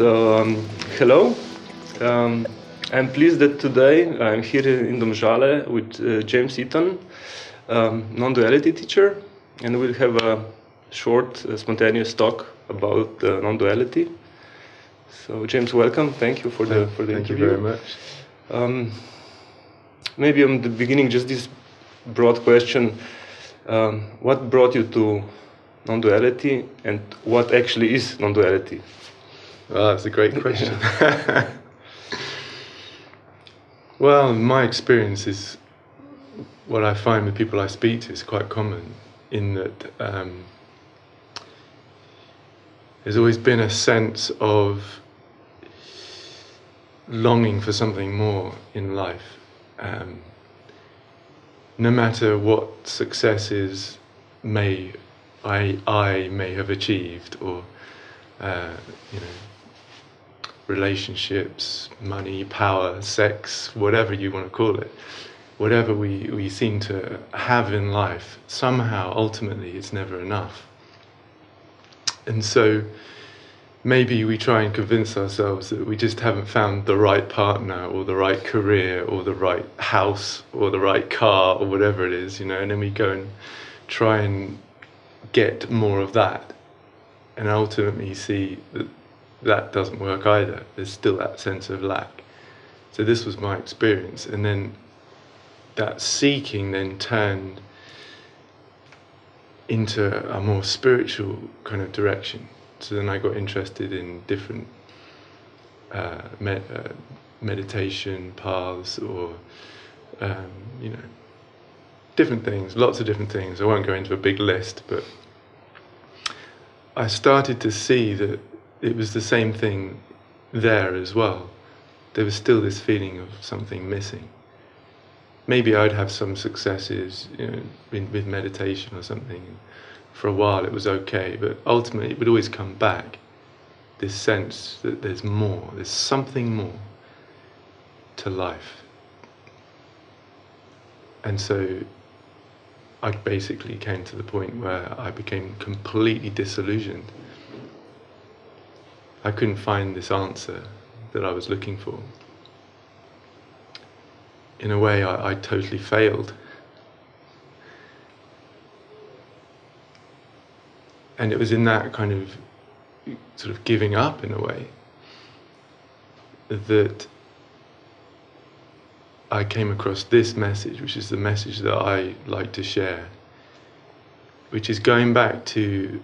Hello. Um, I'm pleased that today I'm here in Domžale with James Eaton, non-duality teacher, and we'll have a short, spontaneous talk about non-duality. So, James, welcome. Thank you for the interview. Thank you very much. Maybe on the beginning, just this broad question: what brought you to non-duality, and what actually is non-duality? Well, that's a great question. Well, my experience is what I find with people I speak to is quite common in that there's always been a sense of longing for something more in life. No matter what successes I may have achieved, or relationships, money, power, sex, whatever you want to call it, whatever we seem to have in life, somehow, ultimately, it's never enough. And so maybe we try and convince ourselves that we just haven't found the right partner, or the right career, or the right house, or the right car, or whatever it is, and then we go and try and get more of that, and ultimately see that doesn't work either. There's still that sense of lack. So this was my experience, and then that seeking then turned into a more spiritual kind of direction. So then I got interested in different meditation paths, or different things, lots of different things. I won't go into a big list, but I started to see that it was the same thing there as well. There was still this feeling of something missing. Maybe I'd have some successes, with meditation or something. For a while it was okay, but ultimately it would always come back. This sense that there's more, there's something more to life. And so I basically came to the point where I became completely disillusioned. I couldn't find this answer that I was looking for. In a way, I totally failed. And it was in that kind of sort of giving up, in a way, that I came across this message, which is the message that I like to share, which is going back to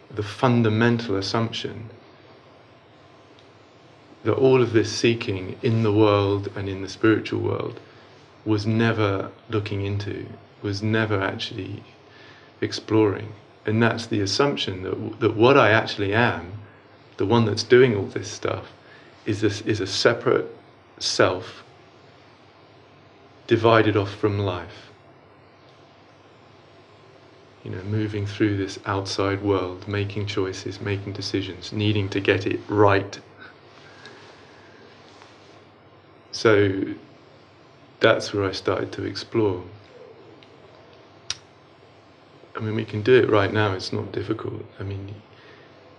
the fundamental assumption that all of this seeking in the world and in the spiritual world was never looking into, was never actually exploring. And that's the assumption that what I actually am, the one that's doing all this stuff, is a separate self divided off from life. Moving through this outside world, making choices, making decisions, needing to get it right. So that's where I started to explore. I mean, we can do it right now, it's not difficult. I mean,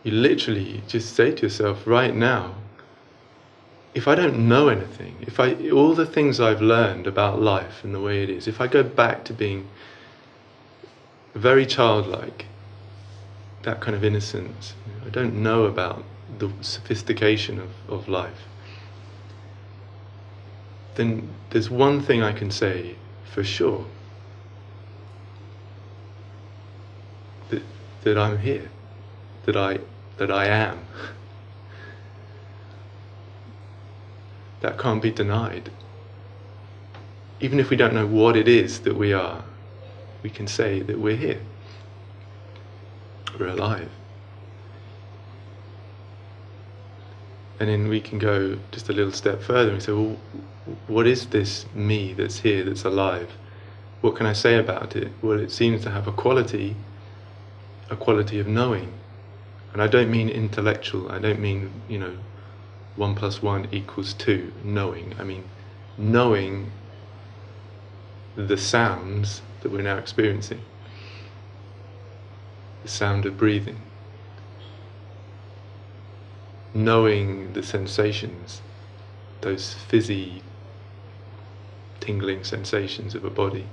you literally just say to yourself, right now, if I don't know anything, all the things I've learned about life and the way it is, if I go back to being very childlike, that kind of innocence, I don't know about the sophistication of life, then there's one thing I can say for sure, that I'm here, that I am. That can't be denied. Even if we don't know what it is that we are, we can say that we're here. We're alive. And then we can go just a little step further and say, well, what is this me that's here, that's alive? What can I say about it? Well, it seems to have a quality of knowing. And I don't mean intellectual, I don't mean, 1 + 1 = 2, knowing. I mean, knowing the sounds that we're now experiencing. The sound of breathing. knowing the sensations, those fizzy, tingling sensations of a body,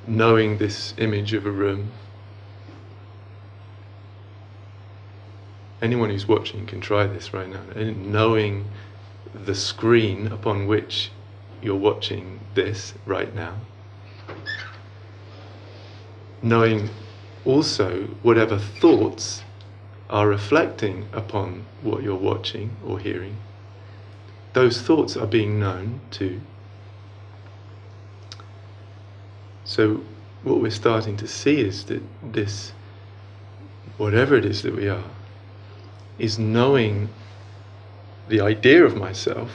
knowing this image of a room. Anyone who's watching can try this right now. Knowing the screen upon which you're watching this right now. Knowing also whatever thoughts are reflecting upon what you're watching or hearing. Those thoughts are being known too. So what we're starting to see is that this, whatever it is that we are, is knowing the idea of myself,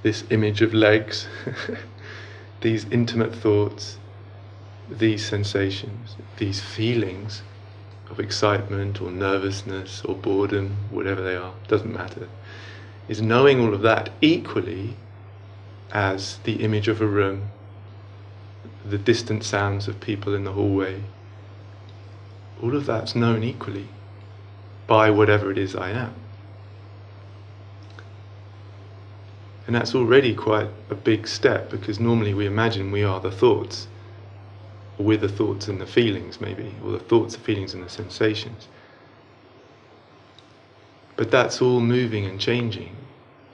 this image of legs, these intimate thoughts, these sensations, these feelings of excitement or nervousness or boredom, whatever they are, doesn't matter, is knowing all of that equally as the image of a room, the distant sounds of people in the hallway. All of that's known equally by whatever it is I am. And that's already quite a big step, because normally we imagine we are the thoughts, or we're the thoughts and the feelings maybe, or the thoughts, the feelings and the sensations. But that's all moving and changing,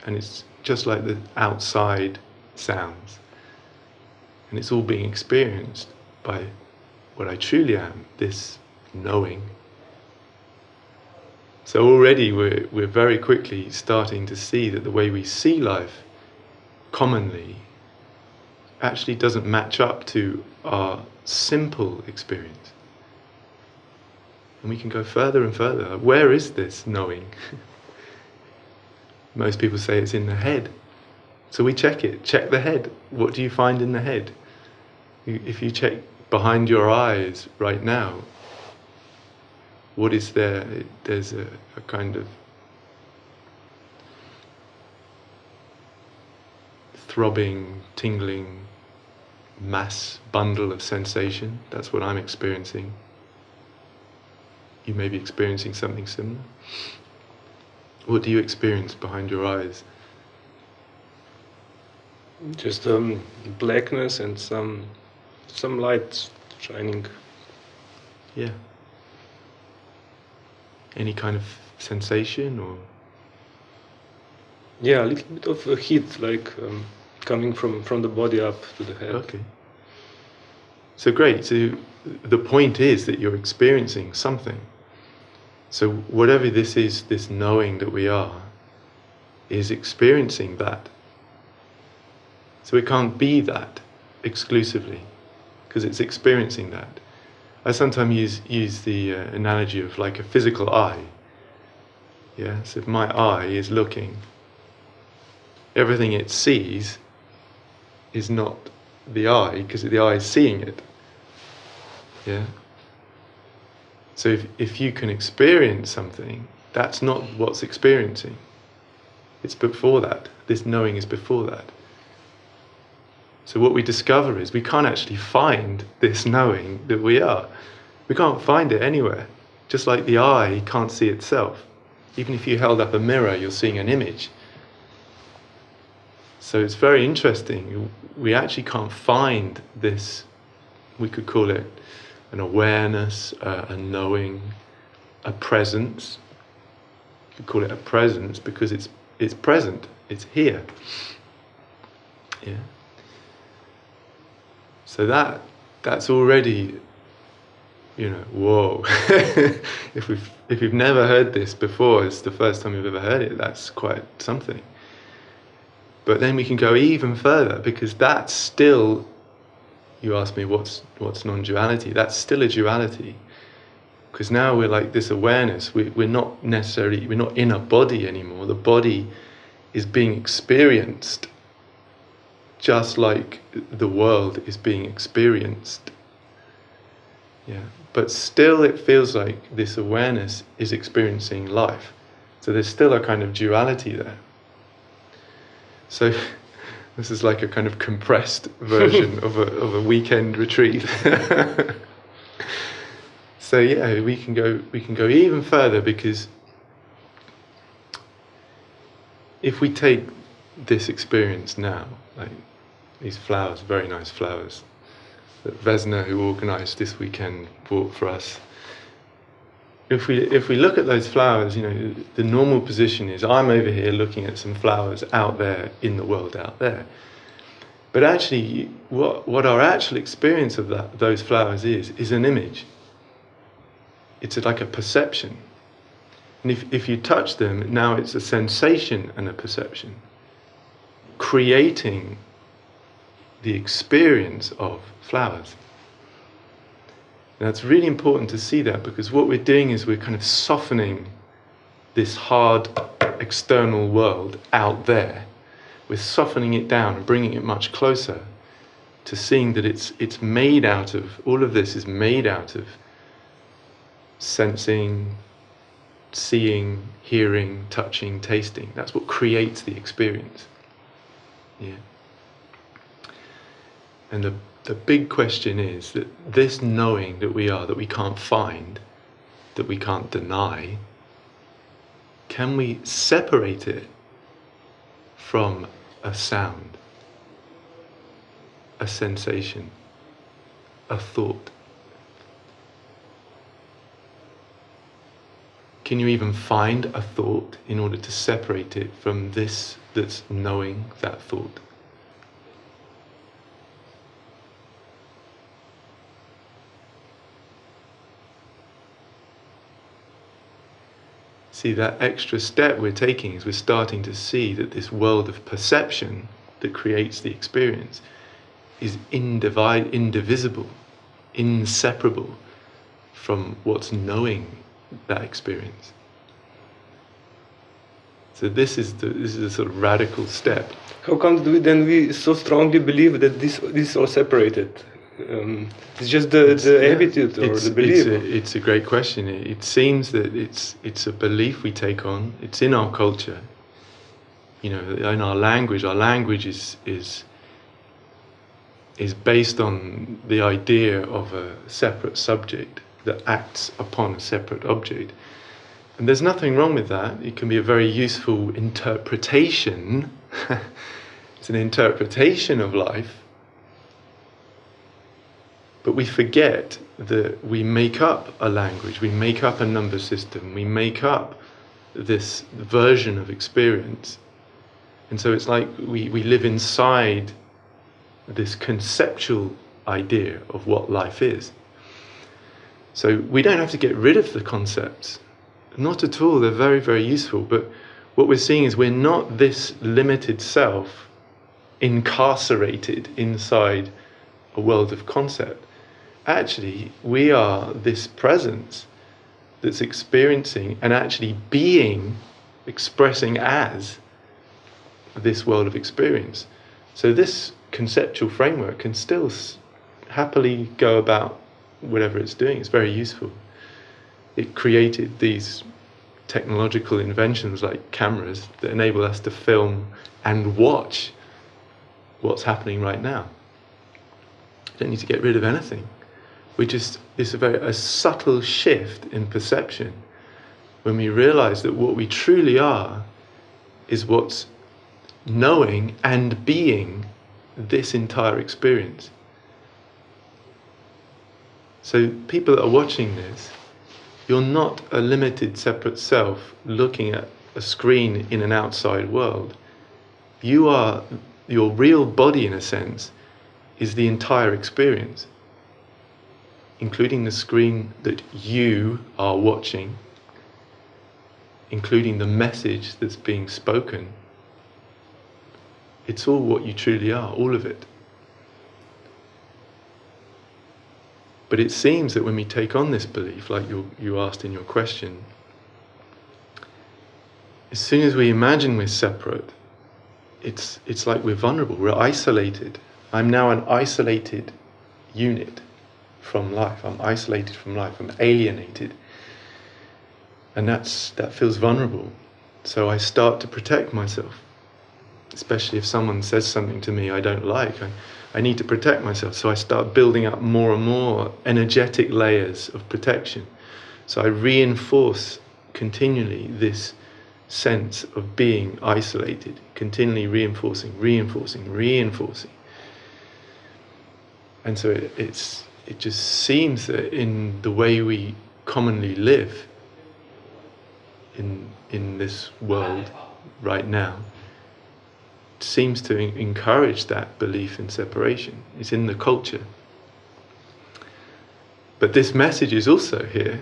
and it's just like the outside sounds. And it's all being experienced by what I truly am, this knowing. So already we're very quickly starting to see that the way we see life commonly actually doesn't match up to our simple experience. And we can go further and further. Where is this knowing? Most people say it's in the head. So we check it, check the head. What do you find in the head? If you check behind your eyes right now, what is there? There's a kind of throbbing, tingling mass bundle of sensation. That's what I'm experiencing. You may be experiencing something similar. What do you experience behind your eyes? Just blackness and some light shining. Yeah. Any kind of sensation or? Yeah, a little bit of heat, like coming from the body up to the head. Okay. So great. So the point is that you're experiencing something. So whatever this is, this knowing that we are, is experiencing that. So it can't be that exclusively, because it's experiencing that. I sometimes use the analogy of like a physical eye. Yeah. So if my eye is looking, everything it sees is not the eye, because the eye is seeing it. Yeah. So if you can experience something, that's not what's experiencing. It's before that. This knowing is before that. So what we discover is we can't actually find this knowing that we are. We can't find it anywhere. Just like the eye can't see itself. Even if you held up a mirror, you're seeing an image. So it's very interesting. We actually can't find this, we could call it an awareness, a knowing, a presence. You could call it a presence because it's present, it's here. Yeah. So that's already, whoa. If you've never heard this before, it's the first time you've ever heard it, that's quite something. But then we can go even further, because that's still, you ask me what's non-duality, that's still a duality. Because now we're like this awareness, we're not in a body anymore. The body is being experienced just like the world is being experienced. Yeah. But still it feels like this awareness is experiencing life. So there's still a kind of duality there. So this is like a kind of compressed version of a weekend retreat. So yeah, we can go even further, because if we take this experience now, like these flowers, very nice flowers, that Vesna, who organised this weekend, bought for us. If we look at those flowers, the normal position is I'm over here looking at some flowers out there in the world out there. But actually, what our actual experience of those flowers is an image. It's like a perception. And if you touch them, now it's a sensation and a perception, creating the experience of flowers. Now it's really important to see that, because what we're doing is we're kind of softening this hard external world out there. We're softening it down and bringing it much closer to seeing that it's made out of, all of this is made out of sensing, seeing, hearing, touching, tasting. That's what creates the experience. Yeah. And the big question is that this knowing that we are, that we can't find, that we can't deny, can we separate it from a sound, a sensation, a thought? Can you even find a thought in order to separate it from this that's knowing that thought? See, that extra step we're taking is we're starting to see that this world of perception that creates the experience is indivisible, inseparable from what's knowing that experience. So this is a sort of radical step. How come we so strongly believe that this is all separated? It's just the attitude or the belief. It's a great question. It seems that it's a belief we take on. It's in our culture. In our language. Our language is based on the idea of a separate subject that acts upon a separate object. And there's nothing wrong with that. It can be a very useful interpretation. It's an interpretation of life. But we forget that we make up a language, we make up a number system, we make up this version of experience. And so it's like we live inside this conceptual idea of what life is. So we don't have to get rid of the concepts. Not at all, they're very, very useful. But what we're seeing is we're not this limited self incarcerated inside a world of concept. Actually, we are this presence that's experiencing and actually being, expressing as this world of experience. So this conceptual framework can still happily go about whatever it's doing. It's very useful. It created these technological inventions like cameras that enable us to film and watch what's happening right now. You don't need to get rid of anything. It's a subtle shift in perception when we realize that what we truly are is what's knowing and being this entire experience. So people that are watching this, you're not a limited separate self looking at a screen in an outside world. Your real body, in a sense, is the entire experience, including the screen that you are watching, including the message that's being spoken. It's all what you truly are, all of it. But it seems that when we take on this belief, like you asked in your question, as soon as we imagine we're separate, it's like we're vulnerable, we're isolated. I'm now an isolated unit from life. I'm isolated from life. I'm alienated. And that feels vulnerable. So I start to protect myself. Especially if someone says something to me I don't like. I need to protect myself. So I start building up more and more energetic layers of protection. So I reinforce continually this sense of being isolated, continually reinforcing. And so it just seems that in the way we commonly live in this world right now, it seems to encourage that belief in separation. It's in the culture. But this message is also here,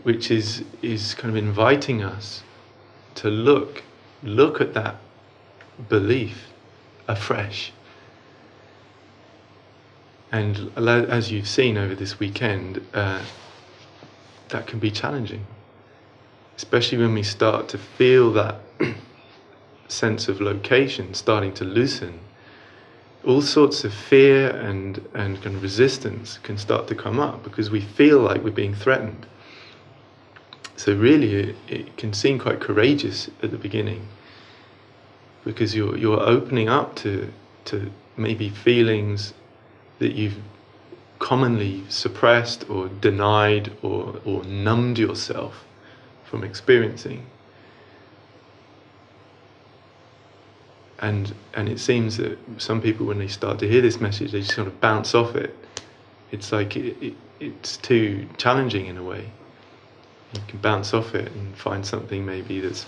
which is kind of inviting us to look at that belief afresh. And as you've seen over this weekend, that can be challenging, especially when we start to feel that sense of location starting to loosen. All sorts of fear and kind of resistance can start to come up because we feel like we're being threatened. So really it can seem quite courageous at the beginning, because you're opening up to maybe feelings that you've commonly suppressed or denied or numbed yourself from experiencing. And it seems that some people, when they start to hear this message, they just sort of bounce off it. It's like it's too challenging in a way. You can bounce off it and find something maybe that's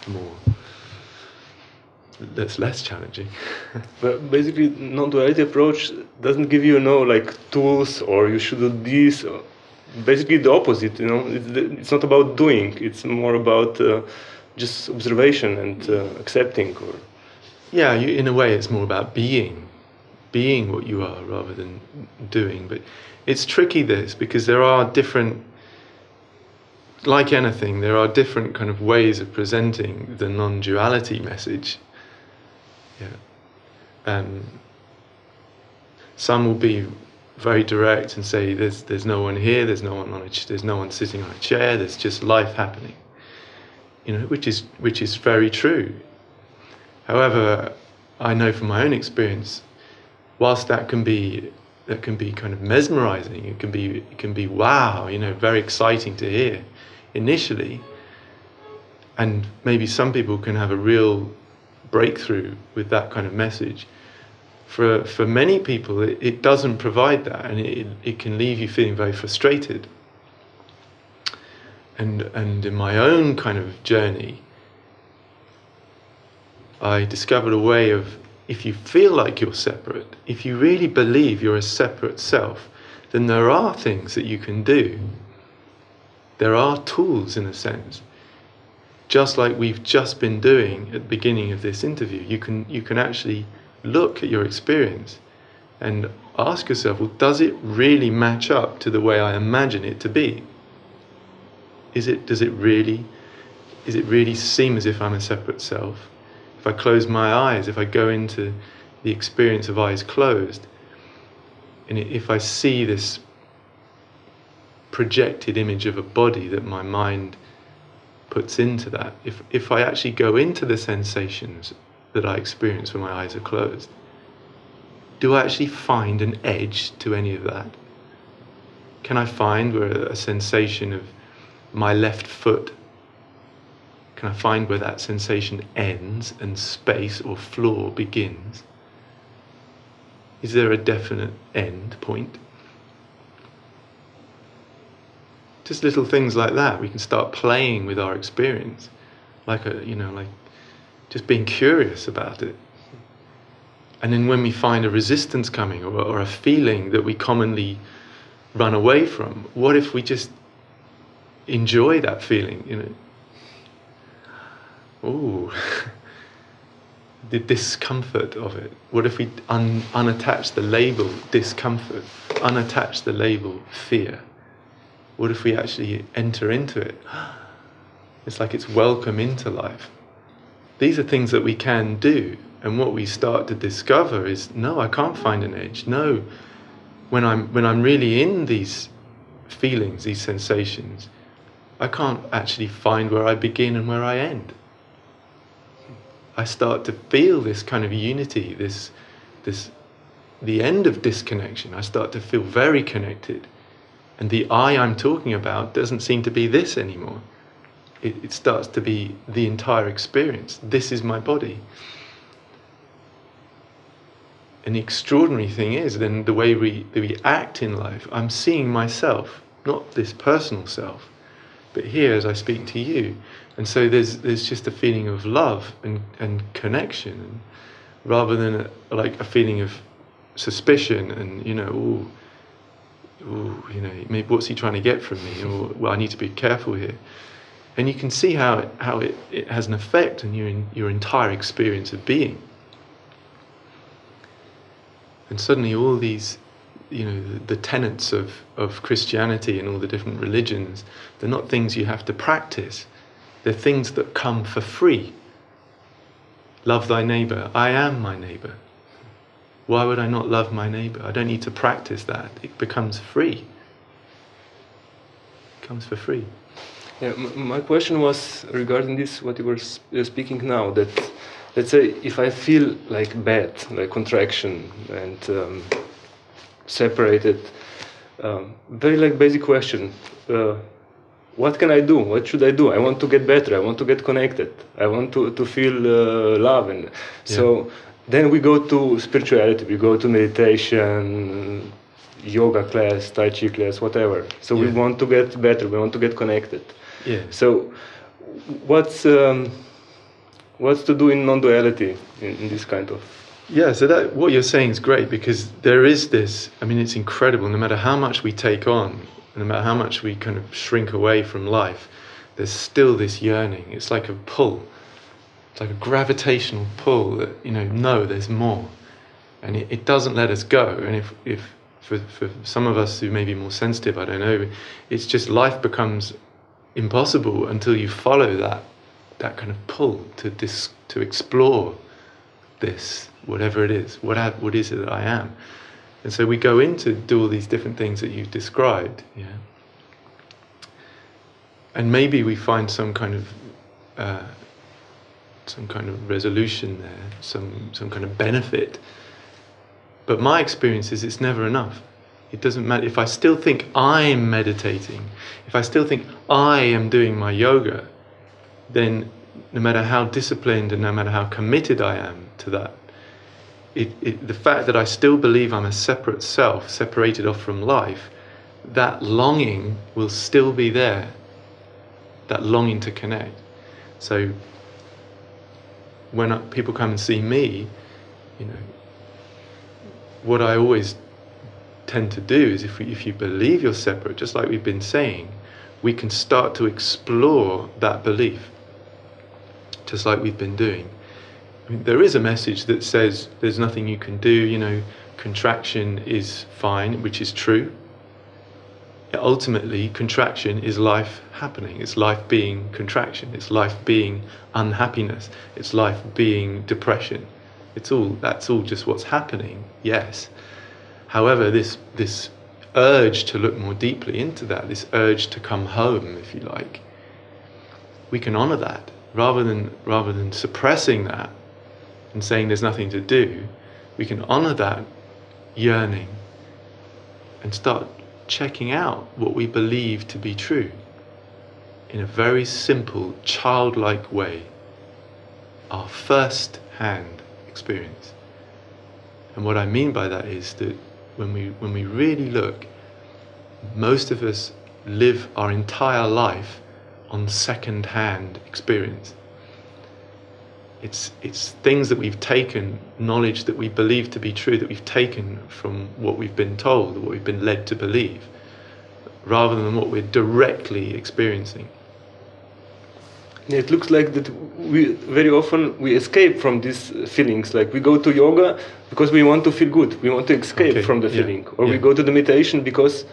less challenging. But basically, non-duality approach doesn't give you like tools or you should do this. Basically, the opposite. It's not about doing. It's more about just observation and accepting. Yeah, in a way, it's more about being what you are rather than doing. But it's tricky, this, because there are different, like anything, there are different kind of ways of presenting the non-duality message. Yeah. Some will be very direct and say there's no one here, there's no one sitting on a chair, there's just life happening. Which is very true. However, I know from my own experience, whilst that can be kind of mesmerizing, it can be wow, very exciting to hear initially, and maybe some people can have a real breakthrough with that kind of message. For many people, it doesn't provide that, and it can leave you feeling very frustrated. And in my own kind of journey, I discovered a way of, if you feel like you're separate, if you really believe you're a separate self, then there are things that you can do. There are tools, in a sense. Just like we've just been doing at the beginning of this interview, you can actually look at your experience and ask yourself, well, does it really match up to the way I imagine it to be? Does it really seem as if I'm a separate self? If I close my eyes, if I go into the experience of eyes closed, and if I see this projected image of a body that my mind puts into that, if I actually go into the sensations that I experience when my eyes are closed, do I actually find an edge to any of that? Can I find where a sensation of my left foot, can I find where that sensation ends and space or floor begins? Is there a definite end point? Just little things like that. We can start playing with our experience, like just being curious about it. And then when we find a resistance coming or a feeling that we commonly run away from, what if we just enjoy that feeling? Ooh, the discomfort of it. What if we unattach the label discomfort, unattach the label fear? What if we actually enter into it? It's like it's welcome into life. These are things that we can do, and what we start to discover is, no, I can't find an edge. No, when I'm really in these feelings, these sensations, I can't actually find where I begin and where I end. I start to feel this kind of unity, the end of disconnection. I start to feel very connected. And the I I'm talking about doesn't seem to be this anymore. it starts to be the entire experience. This is my body. And the extraordinary thing is then the way we act in life, I'm seeing myself, not this personal self, but here as I speak to you. And so there's just a feeling of love and connection, rather than like a feeling of suspicion and, ooh, maybe what's he trying to get from me? Or, well, I need to be careful here. And you can see how it has an effect on your entire experience of being. And suddenly all these, the tenets of Christianity and all the different religions, they're not things you have to practice. They're things that come for free. Love thy neighbour. I am my neighbour. Why would I not love my neighbour? I don't need to practice that. It becomes free. It comes for free. Yeah, my question was regarding this, what you were speaking now, that let's say if I feel like bad, like contraction and separated, very like basic question, what can I do? What should I do? I want to get better, I want to get connected, I want to feel love. And so then we go to spirituality, we go to meditation, yoga class, tai chi class, whatever. So we want to get better, we want to get connected. Yeah. So what's to do in non-duality in this kind of... Yeah, so that what you're saying is great, because there is this, it's incredible, no matter how much we take on, no matter how much we kind of shrink away from life, there's still this yearning. It's like a pull. It's like a gravitational pull that, no, there's more. And it doesn't let us go. And if for some of us who may be more sensitive, I don't know, it's just life becomes impossible until you follow that kind of pull to explore this, whatever it is, what is it that I am. And so we go in to do all these different things that you've described, and maybe we find some kind of resolution there, some kind of benefit. But my experience is it's never enough. It doesn't matter if I still think I'm meditating, if I still think I am doing my yoga, then no matter how disciplined and no matter how committed I am to that, the fact that I still believe I'm a separate self, separated off from life, that longing will still be there, that longing to connect. So when people come and see me, what I always tend to do is if you believe you're separate, just like we've been saying, we can start to explore that belief, just like we've been doing. There is a message that says there's nothing you can do, contraction is fine, which is true. Ultimately, contraction is life happening. It's life being contraction. It's life being unhappiness. It's life being depression. That's all just what's happening, yes. However, this urge to look more deeply into that, this urge to come home, if you like, we can honor that rather than suppressing that and saying there's nothing to do. We can honor that yearning and start checking out what we believe to be true in a very simple, childlike way, our first-hand experience. And what I mean by that is that when we really look, most of us live our entire life on second-hand experience. It's things that we've taken, knowledge that we believe to be true, that we've taken from what we've been told, what we've been led to believe, rather than what we're directly experiencing. It looks like that we very often we escape from these feelings. Like we go to yoga because we want to feel good. We want to escape from the feeling. Or we go to the meditation because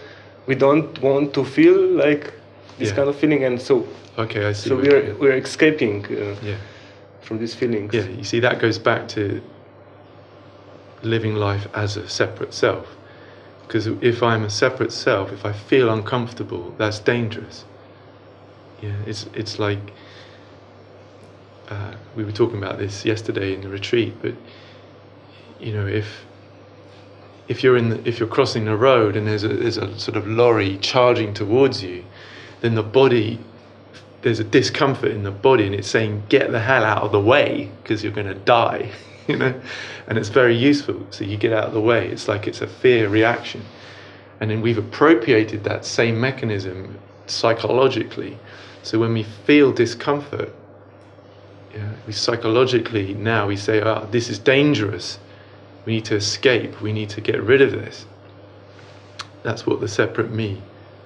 we don't want to feel like this kind of feeling. And so, I see. So we're escaping from these feelings. Yeah, you see, that goes back to living life as a separate self. Because if I'm a separate self, if I feel uncomfortable, that's dangerous. Yeah, it's like we were talking about this yesterday in the retreat. But if you're crossing the road and there's a sort of lorry charging towards you, then the body, there's a discomfort in the body, and it's saying, get the hell out of the way because you're going to die, you know. And it's very useful. So you get out of the way. It's like it's a fear reaction. And then we've appropriated that same mechanism psychologically. So when we feel discomfort, we psychologically now we say, oh, this is dangerous. We need to escape. We need to get rid of this. That's what the separate me,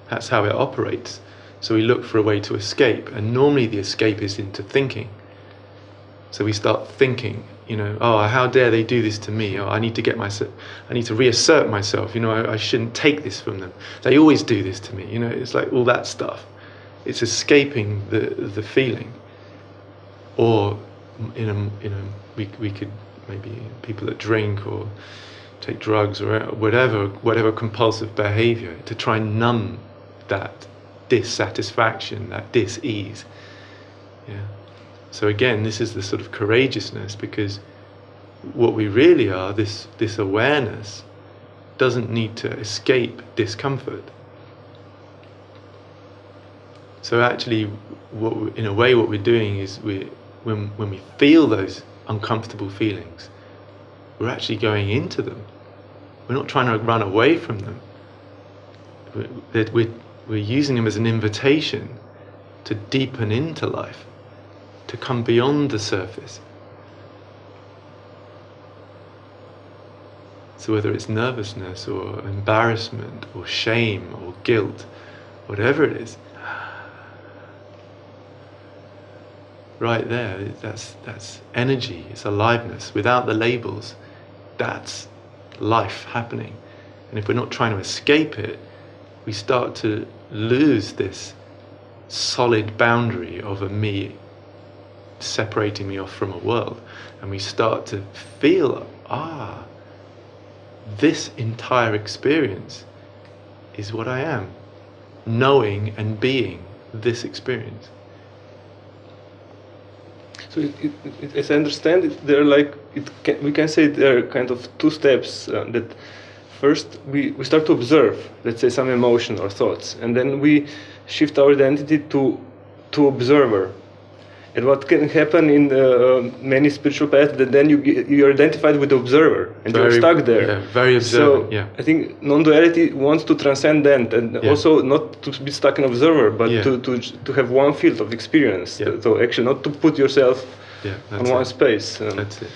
that's how it operates. So we look for a way to escape. And normally the escape is into thinking. So we start thinking, you know, oh, how dare they do this to me? Oh, I need to reassert myself. You know, I shouldn't take this from them. They always do this to me. You know, it's like all that stuff. It's escaping the feeling. Or we could maybe people that drink or take drugs or whatever compulsive behavior to try and numb that dissatisfaction, that dis-ease. Yeah. So again, this is the sort of courageousness, because what we really are, this awareness, doesn't need to escape discomfort. So actually, in a way, what we're doing is when we feel those uncomfortable feelings, we're actually going into them. We're not trying to run away from them. We're using them as an invitation to deepen into life, to come beyond the surface. So whether it's nervousness or embarrassment or shame or guilt, whatever it is, right there, that's energy, it's aliveness. Without the labels, that's life happening. And if we're not trying to escape it, we start to lose this solid boundary of a me separating me off from a world. And we start to feel, this entire experience is what I am, knowing and being this experience. So as I understand it, there are we can say there are kind of two steps. That first we start to observe, let's say, some emotion or thoughts, and then we shift our identity to observer. And what can happen in many spiritual paths, that then you're identified with the observer, and you're stuck there. Yeah, very observant. So I think non-duality wants to transcend that, and also not to be stuck in observer, but to have one field of experience. Yeah. So actually not to put yourself on one space. That's it.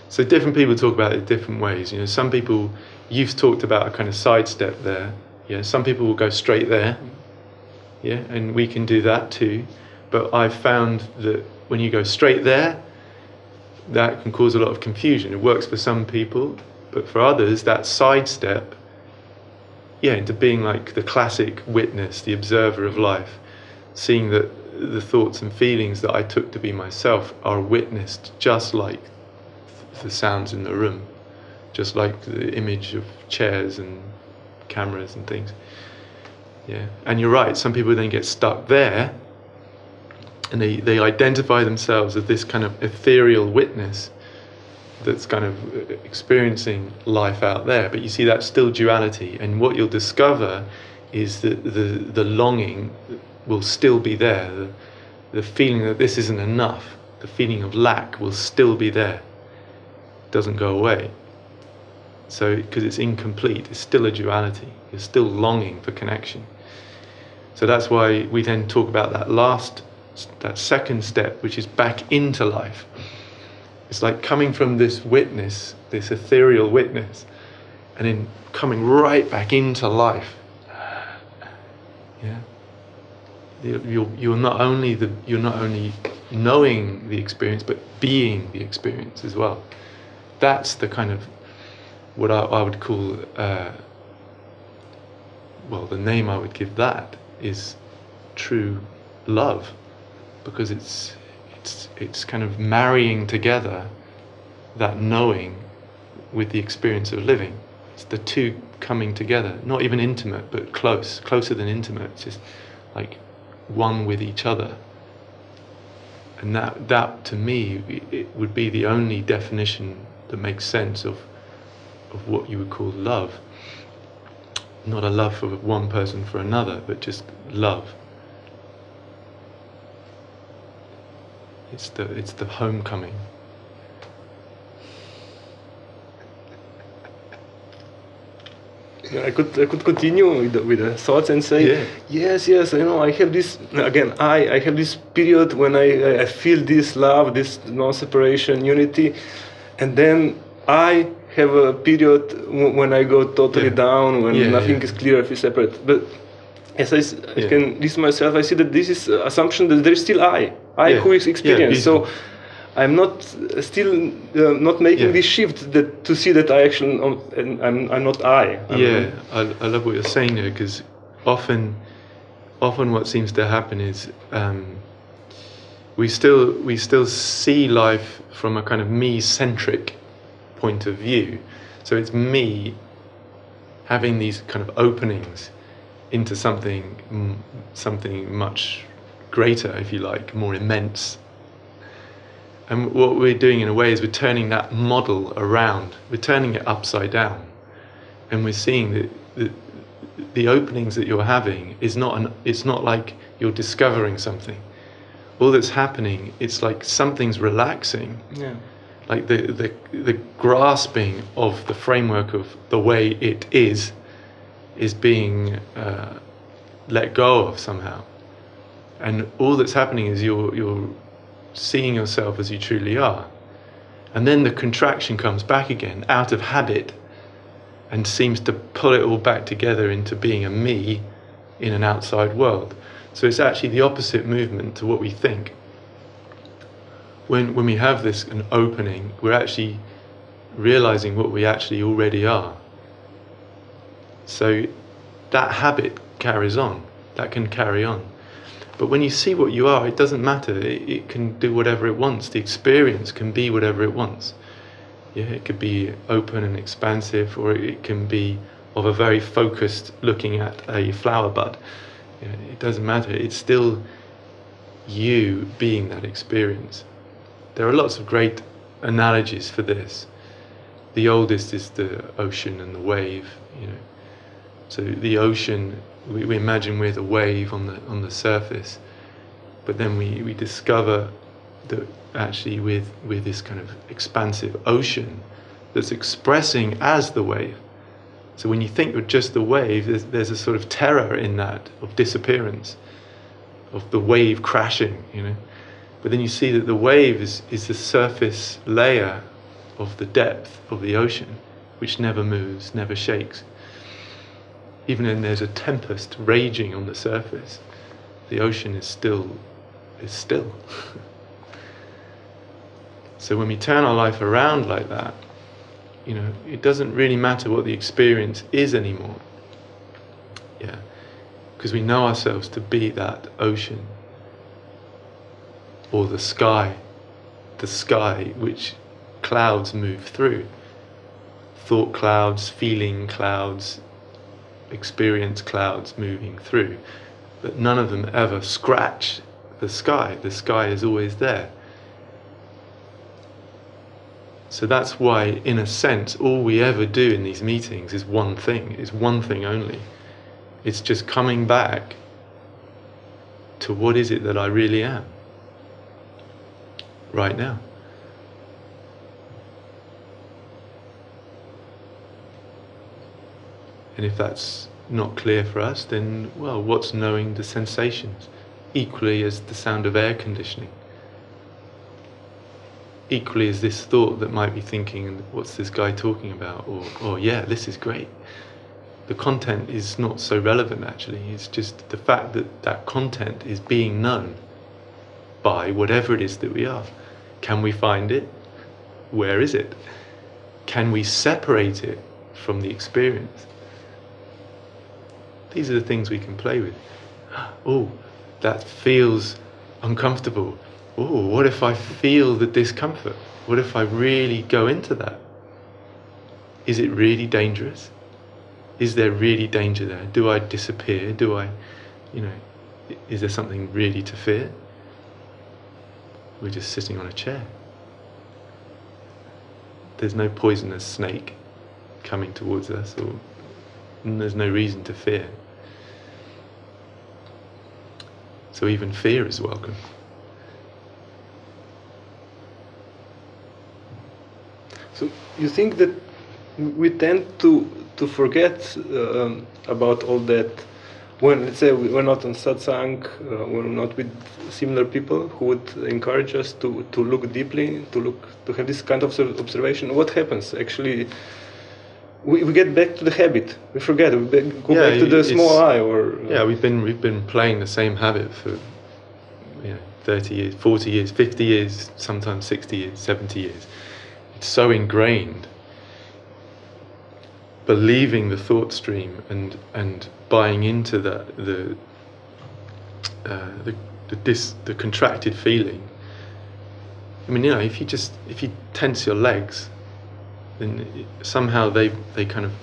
So different people talk about it different ways. You know, some people, you've talked about a kind of sidestep there. Yeah, some people will go straight there. Yeah, and we can do that too. But I've found that when you go straight there, that can cause a lot of confusion. It works for some people, but for others, that sidestep, into being like the classic witness, the observer of life, seeing that the thoughts and feelings that I took to be myself are witnessed just like the sounds in the room, just like the image of chairs and cameras and things. Yeah, and you're right, some people then get stuck there, and they identify themselves as this kind of ethereal witness that's kind of experiencing life out there. But you see, that's still duality. And what you'll discover is that the longing will still be there. The feeling that this isn't enough, the feeling of lack will still be there. It doesn't go away. So, because it's incomplete, it's still a duality. You're still longing for connection. So that's why we then talk about that second step, which is back into life. It's like coming from this witness, this ethereal witness, and then coming right back into life. Yeah, you're not only knowing the experience, but being the experience as well. That's the kind of what I would call, the name I would give that is true love. Because it's kind of marrying together that knowing with the experience of living. It's the two coming together, not even intimate, but closer than intimate. It's just like one with each other. And that to me, it would be the only definition that makes sense of what you would call love. Not a love for one person for another, but just love. It's the homecoming. I could continue with the thoughts and say, yes, I have this again. I have this period when I feel this love, this non-separation, unity, and then I have a period when I go totally down, when nothing is clear, I feel separate. But as I can listen myself, I see that this is assumption that there is still I who is experience. So I'm not still not making this shift to see that I actually I'm not I. I love what you're saying there, because often what seems to happen is we still see life from a kind of me-centric point of view. So it's me having these kind of openings into something much greater, if you like, more immense. And what we're doing in a way is we're turning that model around, we're turning it upside down, and we're seeing that the openings that you're having it's not like you're discovering something. All that's happening, it's like something's relaxing. Like the grasping of the framework of the way it is being let go of somehow. And all that's happening is you're seeing yourself as you truly are. And then the contraction comes back again out of habit and seems to pull it all back together into being a me in an outside world. So it's actually the opposite movement to what we think. When we have an opening, we're actually realizing what we actually already are. So that habit carries on, that can carry on. But when you see what you are, it doesn't matter. It can do whatever it wants. The experience can be whatever it wants. It could be open and expansive, or it can be of a very focused looking at a flower bud. It doesn't matter. It's still you being that experience. There are lots of great analogies for this. The oldest is the ocean and the wave. So the ocean, we imagine we're the wave on the surface, but then we discover that actually with this kind of expansive ocean that's expressing as the wave. So when you think you're just the wave, there's a sort of terror in that, of disappearance, of the wave crashing, But then you see that the wave is the surface layer of the depth of the ocean, which never moves, never shakes. Even when there's a tempest raging on the surface, the ocean is still. So when we turn our life around like that, it doesn't really matter what the experience is anymore. Because we know ourselves to be that ocean. Or the sky which clouds move through. Thought clouds, feeling clouds, experience clouds moving through. But none of them ever scratch the sky. The sky is always there. So that's why, in a sense, all we ever do in these meetings is one thing only. It's just coming back to what is it that I really am right now. And if that's not clear for us, then, well, what's knowing the sensations? Equally as the sound of air conditioning. Equally as this thought that might be thinking, what's this guy talking about? Or yeah, this is great. The content is not so relevant actually. It's just the fact that that content is being known by whatever it is that we are. Can we find it? Where is it? Can we separate it from the experience? These are the things we can play with. Oh, that feels uncomfortable. Oh, what if I feel the discomfort? What if I really go into that? Is it really dangerous? Is there really danger there? Do I disappear? Is there something really to fear? We're just sitting on a chair. There's no poisonous snake coming towards us, and there's no reason to fear. So even fear is welcome. So you think that we tend to forget about all that when, let's say, we're not on satsang, we're not with similar people who would encourage us to look deeply, to have this kind of observation. What happens actually? We get back to the habit. We forget. We go back to the small eye, or yeah, we've been playing the same habit for 30 years, 40 years, 50 years, sometimes 60 years, 70 years. It's so ingrained. Believing the thought stream and buying into the contracted feeling. I mean, if you tense your legs, then somehow they kind of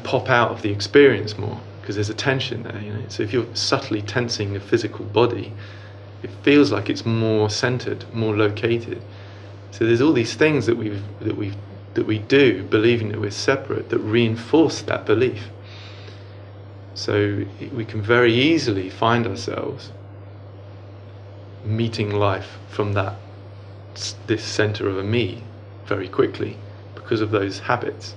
pop out of the experience more, because there's a tension there. So if you're subtly tensing the physical body, it feels like it's more centered, more located. So there's all these things that we do, believing that we're separate, that reinforce that belief. So we can very easily find ourselves meeting life from this center of a me very quickly because of those habits.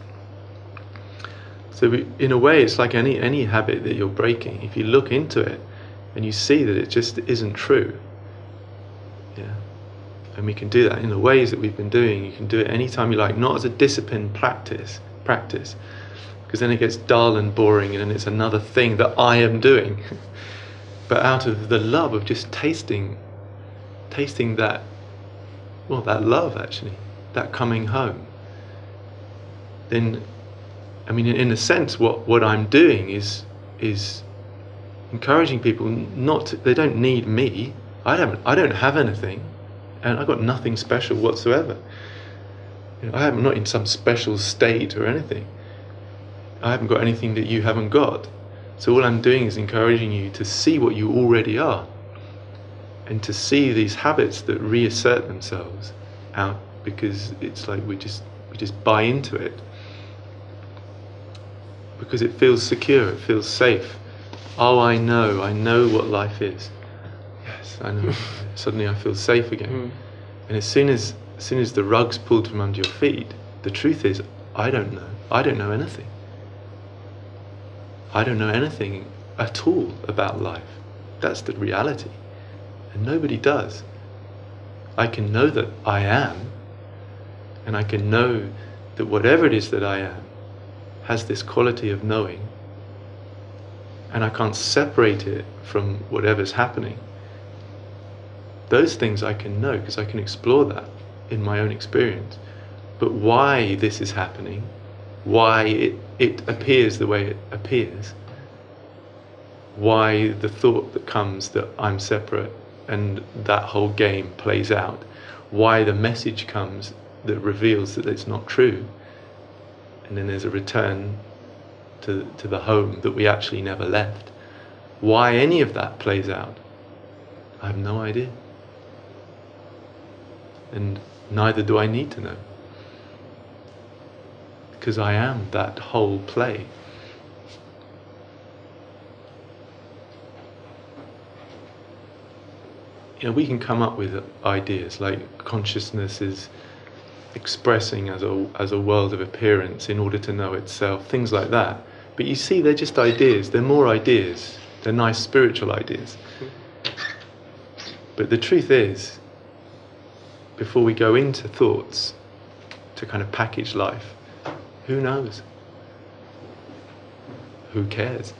So in a way, it's like any habit that you're breaking. If you look into it and you see that it just isn't true, and we can do that in the ways that we've been doing. You can do it anytime you like, not as a disciplined practice, because then it gets dull and boring, and then it's another thing that I am doing. But out of the love of just tasting that, that love actually, that coming home, then, I mean, in a sense, what I'm doing is encouraging people they don't need me. I don't have anything. And I've got nothing special whatsoever. I'm not in some special state or anything. I haven't got anything that you haven't got. So all I'm doing is encouraging you to see what you already are, and to see these habits that reassert themselves out, because it's like we just buy into it. Because it feels secure, it feels safe. Oh, I know what life is. Yes, I know. Suddenly I feel safe again. And as soon as the rug's pulled from under your feet, the truth is, I don't know anything. I don't know anything at all about life. That's the reality. And nobody does. I can know that I am, and I can know that whatever it is that I am has this quality of knowing, and I can't separate it from whatever's happening. Those things I can know, because I can explore that in my own experience. But why this is happening, why it appears the way it appears, why the thought that comes that I'm separate and that whole game plays out, why the message comes that reveals that it's not true, and then there's a return to the home that we actually never left. Why any of that plays out, I have no idea. And neither do I need to know, because I am that whole play. We can come up with ideas like consciousness is expressing as a world of appearance in order to know itself, things like that. But you see, they're just ideas. They're more ideas. They're nice spiritual ideas. But the truth is, before we go into thoughts to kind of package life, who knows? Who cares?